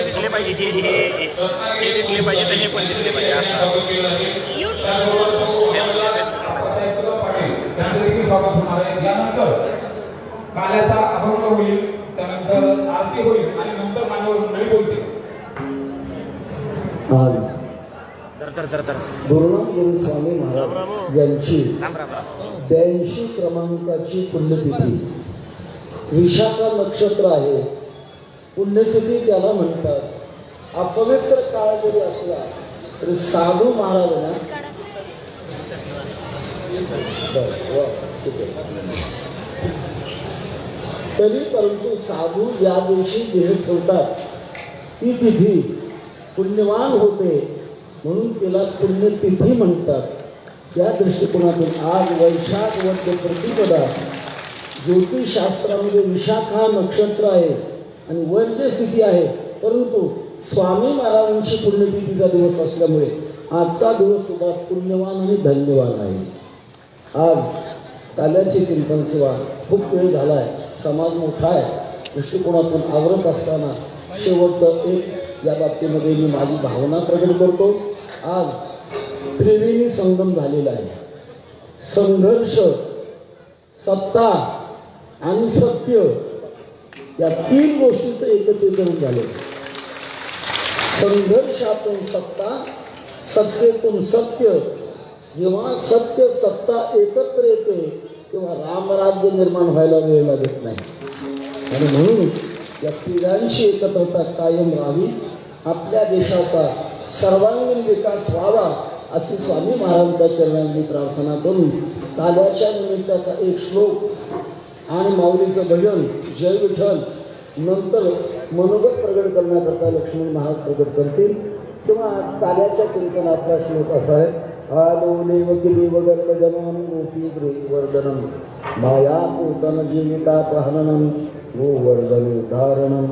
दिसले पाहिजे, हे दिसले पाहिजे आणि हे पण दिसले पाहिजे असं स्वागत होणार आहे. यानंतर काल्याचा अभंग होईल, त्यानंतर आरती होईल आणि नंतर मान्यवर मंडळी बोलतील. आज गुरुनाथ स्वामी महाराज यांची 82 क्रमांकाची पुण्यतिथी, विशाखा नक्षत्र आहे. पुण्यतिथी त्याला म्हणतात. अपवित्र काळ जरी असला तरी साधू महाराजांना तरी परंतु साधू ज्या दिवशी देह ठेवतात ती तिथी पुण्यवान होते, म्हणून तिला पुण्यतिथी म्हणतात. त्या दृष्टिकोनातून आज वैशाख वद्य प्रतिपदा ज्योतिषशास्त्रामध्ये विशाखा नक्षत्र आहे आणि वरची स्थिती आहे, परंतु स्वामी महाराजांची पुण्यतिथीचा दिवस असल्यामुळे आजचा दिवस सुद्धा पुण्यवान आणि धन्यवान आहे. आज काल्याची चिंतन सेवा खूप वेळ झाला आहे, समाज मोठा आहे, दृष्टिकोनातून आवरत असताना शेवटचं एक या बाबतीमध्ये मी माझी भावना प्रकट करतो. आज त्रिवेणी संगम झालेला आहे. संघर्ष, सत्ता आणि सत्य या तीन गोष्टींचं एकत्रीकरण झाले. संघर्षातून सत्ता, सत्तेतून सत्य. जेव्हा सत्य सत्ता एकत्र येते तेव्हा रामराज्य निर्माण व्हायला वेळ लागत नाही. आणि म्हणून या तिघांची एकत्रता कायम राहावी, आपल्या देशाचा सर्वांगीण विकास व्हावा अशी स्वामी महाराजांच्या चरणांनी प्रार्थना करून काल्याच्या निमित्ताचा एक श्लोक आणि माऊलीचं भजन जय विठ्ठल नंतर मनोगत प्रगट करण्याकरता लक्ष्मण महाराज प्रगट करतील. तेव्हा काल्याच्या चिंतनातला श्लोक असा आहे. आलो देवकी देवगर्भजनम गोपी गृहवर्धनम माया पूतन जीविता प्रहरणम गोवर्धनोद्धारणम